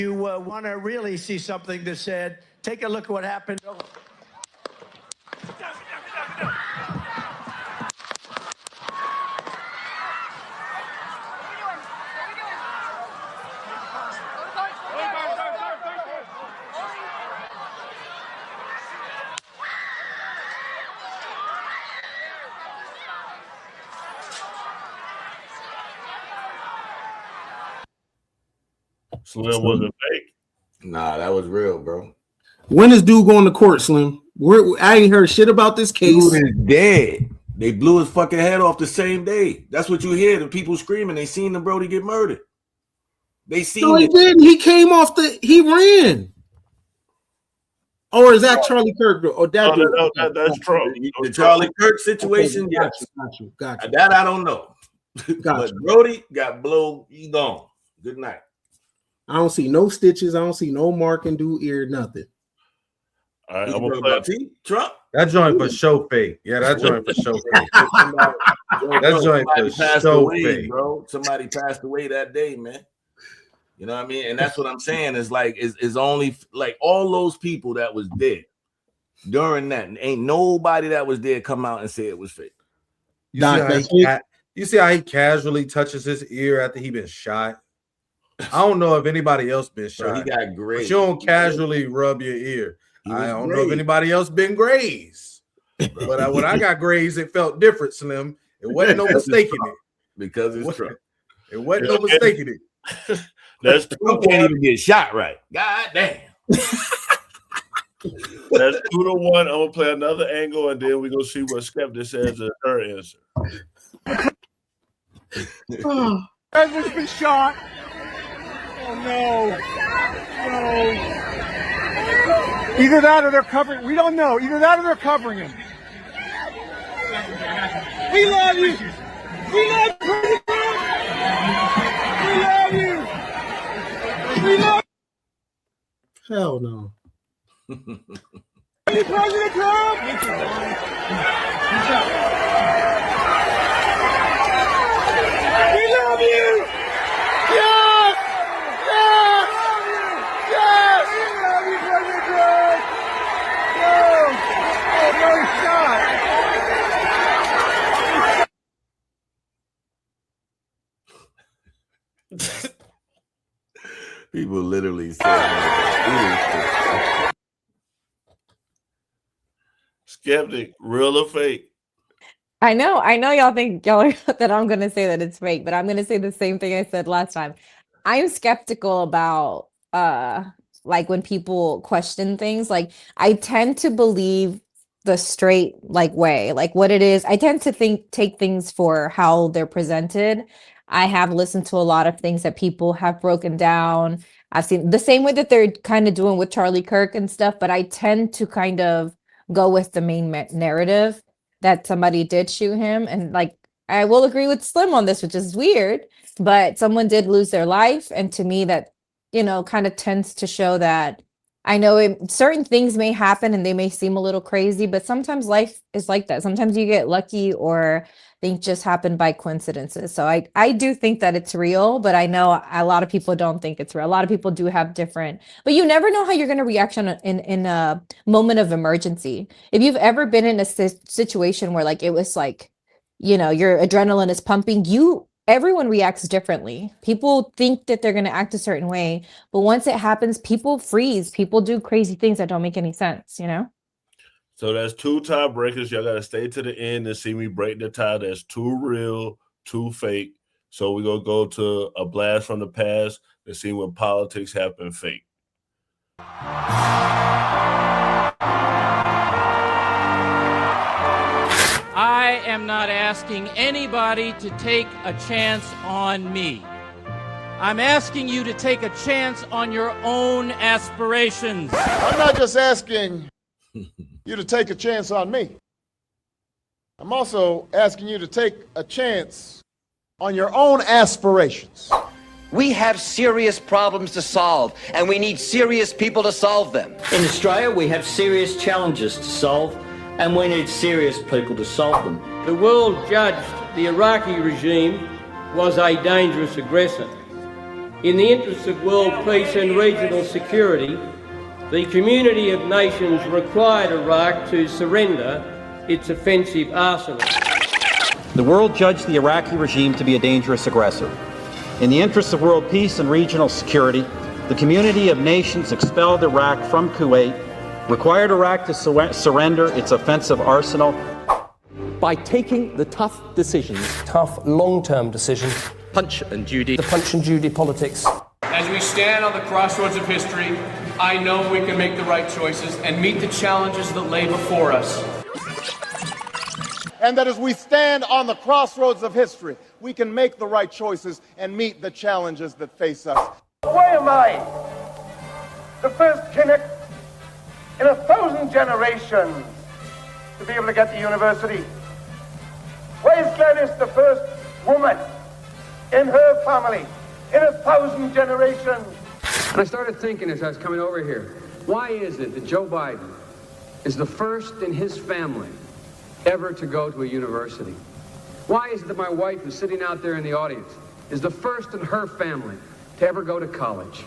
You want to really see something that said, take a look at what happened. Slim wasn't fake. Nah, that was real, bro. When is dude going to court, Slim? I ain't heard shit about this case. Dude is dead. They blew his fucking head off the same day. That's what you hear. The people screaming. They seen the Brody get murdered. They seen No, he didn't. He came off he ran. Or is that Charlie Kirk? Or that that's Trump. The Charlie Kirk situation, okay, got you. That I don't know. But Brody got blown. He gone. Good night. I don't see no stitches. I don't see no mark in dude ear, nothing. All right, I'm gonna play Trump. That joint for show fake. Yeah, that joint for show fake. That joint for show fake, bro. Somebody passed away that day, man. You know what I mean? And that's what I'm saying. Is like is only like all those people that was there during that. Ain't nobody that was there come out and say it was fake. You see how he casually touches his ear after he been shot? I don't know if anybody else been shot. Bro, he got grazed. But you don't casually rub your ear. I don't know if anybody else been grazed. But when I got grazed, it felt different, Slim. It wasn't no mistaking it. Because it's Trump. It wasn't no mistaking it. That's Trump can't even get shot right. God damn. That's 2-1. I'm gonna play another angle, and then we're gonna see what Skeptic says as her answer. President's been shot. Oh no. Either that or they're covering. We don't know. Either that or they're covering him. We love you. We love President Trump. We love you. We love Hell no. President Trump. We love you. Yes. Yes. Yes. We love you, President Trump. No. Oh, no, he's shot. People literally say Skeptic, real or fake? I know y'all think that I'm gonna say that it's fake, but I'm gonna say the same thing I said last time. I'm skeptical about like when people question things. Like I tend to believe the straight way, like what it is. I tend to take things for how they're presented. I have listened to a lot of things that people have broken down. I've seen the same way that they're kind of doing with Charlie Kirk and stuff, but I tend to kind of go with the main narrative that somebody did shoot him. And like, I will agree with Slim on this, which is weird, but someone did lose their life. And to me that, kind of tends to show that I know certain things may happen and they may seem a little crazy, but sometimes life is like that. Sometimes you get lucky or things just happen by coincidences. So I do think that it's real, but I know a lot of people don't think it's real. A lot of people do have different, but you never know how you're going to react in a moment of emergency. If you've ever been in a situation where like, it was like, your adrenaline is pumping, everyone reacts differently. People think that they're going to act a certain way, but once it happens, people freeze. People do crazy things that don't make any sense, So that's 2 tiebreakers. Y'all got to stay to the end and see me break the tie. That's 2 real, 2 fake. So we're going to go to a blast from the past and see when politics happen fake. I am not asking anybody to take a chance on me. I'm asking you to take a chance on your own aspirations. I'm not just asking you to take a chance on me. I'm also asking you to take a chance on your own aspirations. We have serious problems to solve, and we need serious people to solve them. In Australia, we have serious challenges to solve, and we need serious people to solve them. The world judged the Iraqi regime was a dangerous aggressor. In the interests of world peace and regional security, the community of nations required Iraq to surrender its offensive arsenal. The world judged the Iraqi regime to be a dangerous aggressor. In the interests of world peace and regional security, the community of nations expelled Iraq from Kuwait, required Iraq to surrender its offensive arsenal. By taking the tough decisions, tough long-term decisions, Punch and Judy. the Punch and Judy politics. As we stand on the crossroads of history, I know we can make the right choices and meet the challenges that lay before us. And that as we stand on the crossroads of history, we can make the right choices and meet the challenges that face us. Why am I the first Kinnick in 1,000 generations to be able to get to university? Why is Gladys the first woman in her family in 1,000 generations? And I started thinking as I was coming over here, why is it that Joe Biden is the first in his family ever to go to a university? Why is it that my wife, who's sitting out there in the audience, is the first in her family to ever go to college?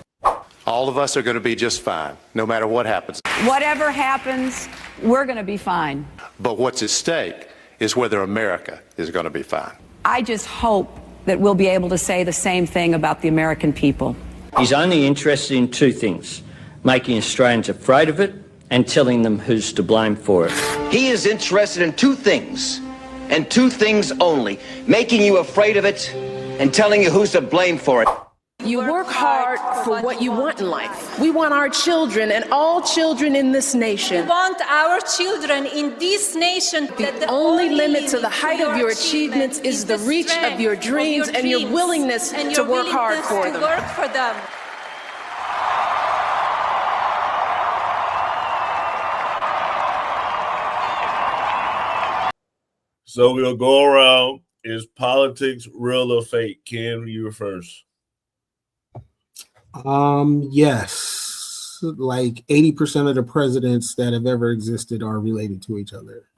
All of us are going to be just fine, no matter what happens. Whatever happens, we're going to be fine. But what's at stake is whether America is going to be fine. I just hope that we'll be able to say the same thing about the American people. He's only interested in two things: making Australians afraid of it and telling them who's to blame for it. He is interested in two things, and two things only: making you afraid of it and telling you who's to blame for it. You work hard for what you want in life. We want our children and all children in this nation. We want our children in this nation. The only limit to the height of your achievements is the reach of your dreams and your willingness to work hard for them. So we'll go around. Is politics real or fake? Ken, you were first. Yes. Like 80% of the presidents that have ever existed are related to each other.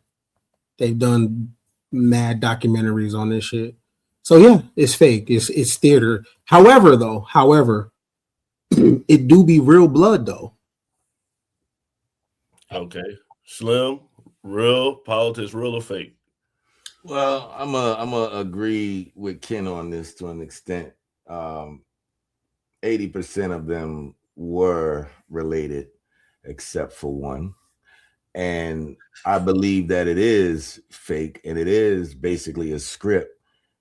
They've done mad documentaries on this shit. So yeah, it's fake. It's theater. However, it do be real blood though. Okay. Slim, real politics, real or fake? Well, I'm a agree with Ken on this to an extent. 80% of them were related, except for one. And I believe that it is fake, and it is basically a script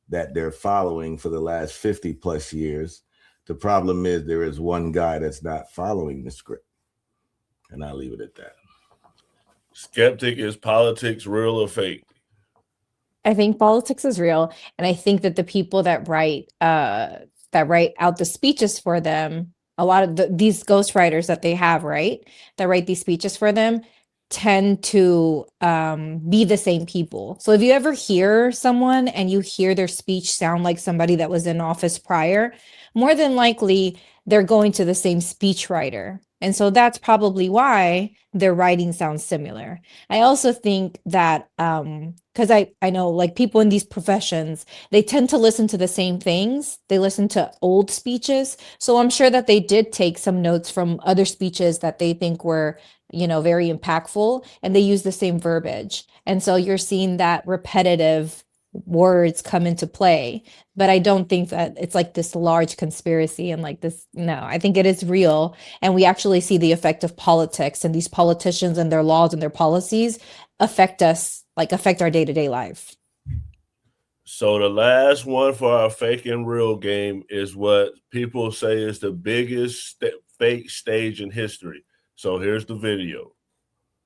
that they're following for the last 50 plus years. The problem is there is one guy that's not following the script. And I'll leave it at that. Skeptic, is politics real or fake? I think politics is real, and I think that the people that write out the speeches for them, a lot of these ghostwriters that they have, right, that write these speeches for them, tend to be the same people. So if you ever hear someone and you hear their speech sound like somebody that was in office prior, more than likely they're going to the same speechwriter. And so that's probably why their writing sounds similar. I also think that because I know like people in these professions, they tend to listen to the same things. They listen to old speeches. So I'm sure that they did take some notes from other speeches that they think were, very impactful, and they use the same verbiage. And so you're seeing that repetitive words come into play. But I don't think that it's like this large conspiracy and like this. No, I think it is real. And we actually see the effect of politics, and these politicians and their laws and their policies affect us, affect our day-to-day life. So the last one for our fake and real game is what people say is the biggest fake stage in history. So here's the video.